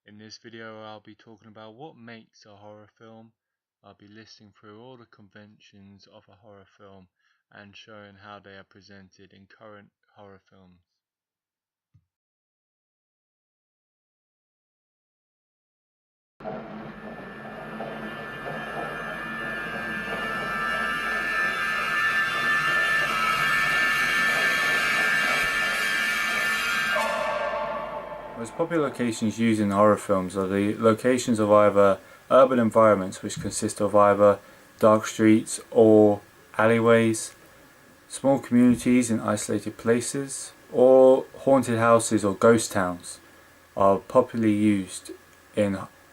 In this video I'll be talking about what makes a horror film. I'll be listing through all the conventions of a horror film and showing how they are presented in current horror films. Most popular locations used in horror films are the locations of either urban environments, which consist of either dark streets or alleyways, small communities in isolated places, or haunted houses or ghost towns are popularly used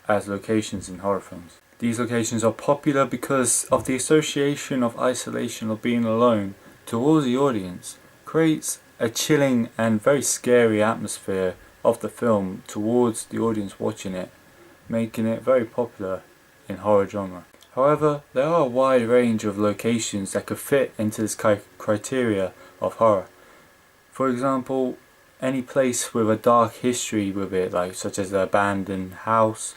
as locations in horror films. These locations are popular because of the association of isolation or being alone towards the audience creates a chilling and very scary atmosphere of the film towards the audience watching it, making it very popular in horror genre. However, there are a wide range of locations that could fit into this criteria of horror. For example, any place with a dark history with it, like such as an abandoned house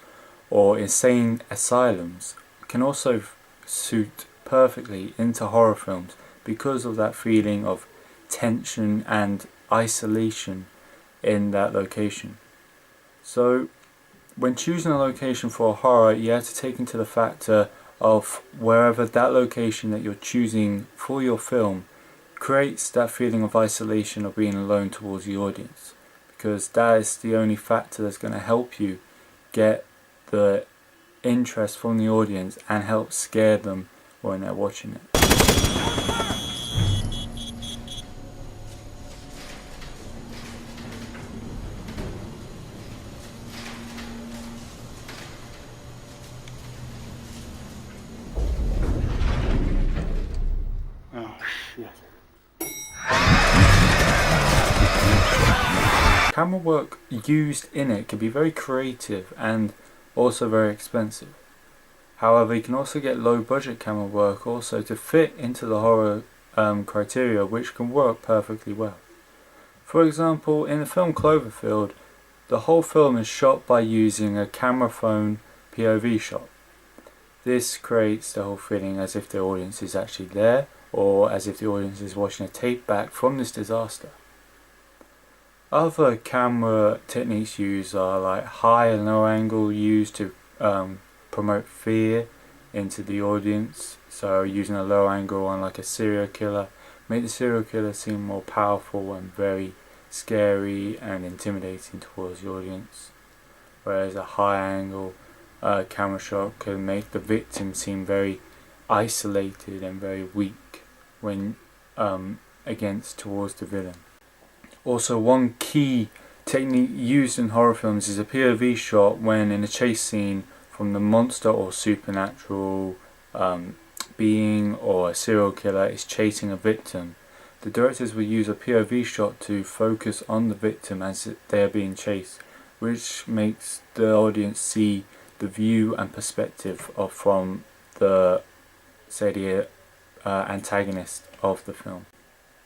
or insane asylums, can also suit perfectly into horror films because of that feeling of tension and isolation in that location. So when choosing a location for a horror, you have to take into the factor of wherever that location that you're choosing for your film creates that feeling of isolation or being alone towards the audience, because that is the only factor that's going to help you get the interest from the audience and help scare them when they're watching it. Oh, shit. Camera work used in it can be very creative and also very expensive. However, you can also get low budget camera work also to fit into the horror criteria, which can work perfectly well. For example, in the film Cloverfield, the whole film is shot by using a camera phone POV shot. This creates the whole feeling as if the audience is actually there, or as if the audience is watching a tape back from this disaster. Other camera techniques used are like high and low angle used to promote fear into the audience. So using a low angle on like a serial killer, make the serial killer seem more powerful and very scary and intimidating towards the audience. Whereas a high angle camera shot can make the victim seem very isolated and very weak when against towards the villain. Also, one key technique used in horror films is a POV shot when in a chase scene from the monster or supernatural being or a serial killer is chasing a victim. The directors will use a POV shot to focus on the victim as they are being chased, which makes the audience see the view and perspective from the antagonist of the film.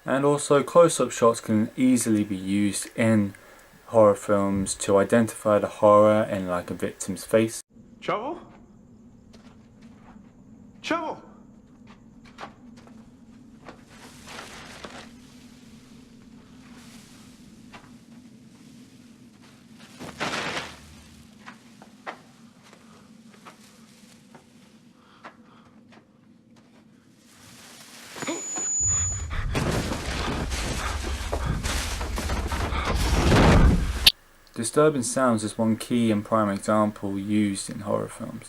And also, close-up shots can easily be used in horror films to identify the horror in like a victim's face. Trouble? Trouble! Disturbing sounds is one key and prime example used in horror films.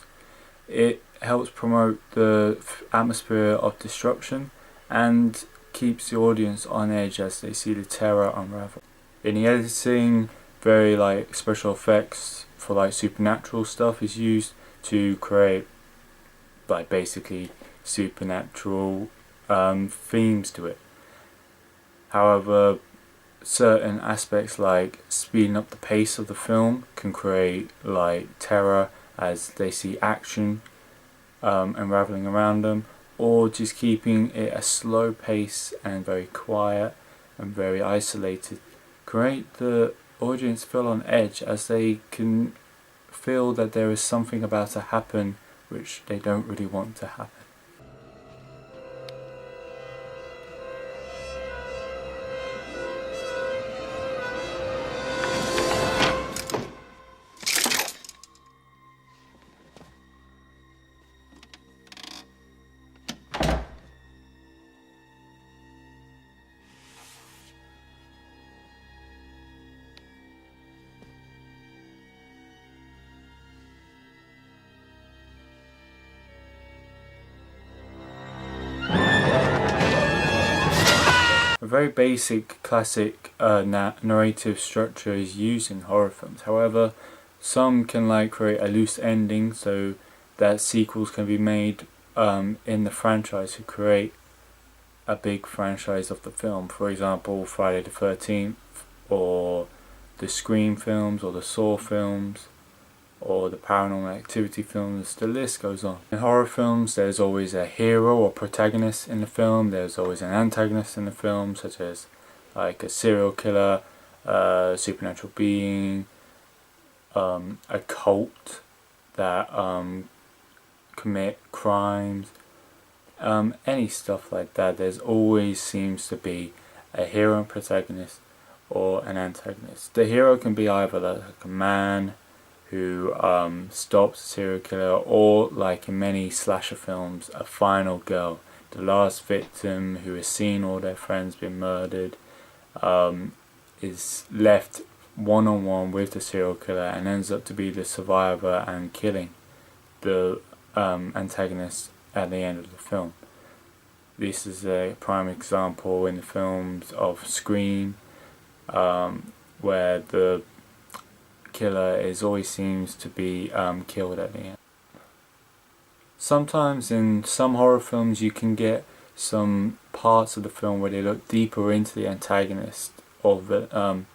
It helps promote the atmosphere of disruption and keeps the audience on edge as they see the terror unravel. In the editing, very like special effects for like supernatural stuff is used to create like basically supernatural themes to it. However, certain aspects like speeding up the pace of the film can create like terror as they see action unraveling around them, or just keeping it a slow pace and very quiet and very isolated create the audience feel on edge as they can feel that there is something about to happen which they don't really want to happen. A very basic, classic narrative structure is used in horror films. However, some can create a loose ending so that sequels can be made in the franchise to create a big franchise of the film. For example, Friday the 13th, or the Scream films, or the Saw films, or the Paranormal Activity films. The list goes on. In horror films, there's always a hero or protagonist in the film. There's always an antagonist in the film, such as a serial killer, a supernatural being, a cult that commit crimes, any stuff like that. There's always seems to be a hero and protagonist or an antagonist. The hero can be either like a man who stops a serial killer, or like in many slasher films, a final girl, the last victim who has seen all their friends being murdered, is left one-on-one with the serial killer and ends up to be the survivor and killing the antagonist at the end of the film. This is a prime example in the films of Scream, where the killer always seems to be killed at the end. Sometimes in some horror films you can get some parts of the film where they look deeper into the antagonist or the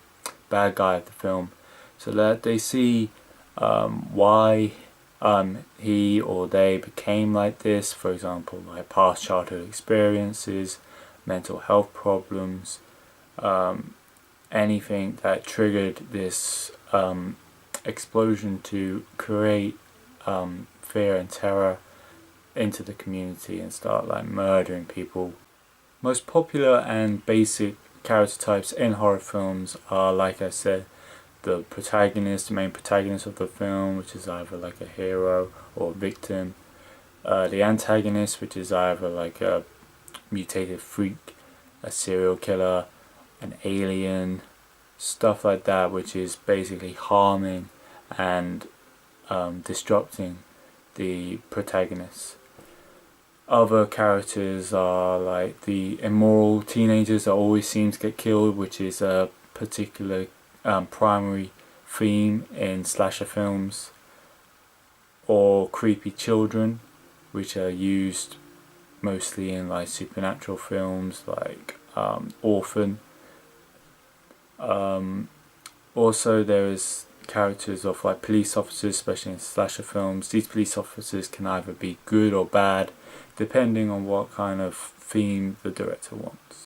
bad guy of the film, so that they see why he or they became like this. For example, like past childhood experiences, mental health problems, anything that triggered this explosion to create fear and terror into the community and start murdering people. Most popular and basic character types in horror films are, like I said, the protagonist, the main protagonist of the film, which is either a hero or a victim, the antagonist, which is either a mutated freak, a serial killer, an alien, stuff like that, which is basically harming and disrupting the protagonist. Other characters are the immoral teenagers that always seem to get killed, which is a particular primary theme in slasher films, or creepy children, which are used mostly in supernatural films like Orphan. Also there is characters of police officers, especially in slasher films. These police officers can either be good or bad depending on what kind of theme the director wants.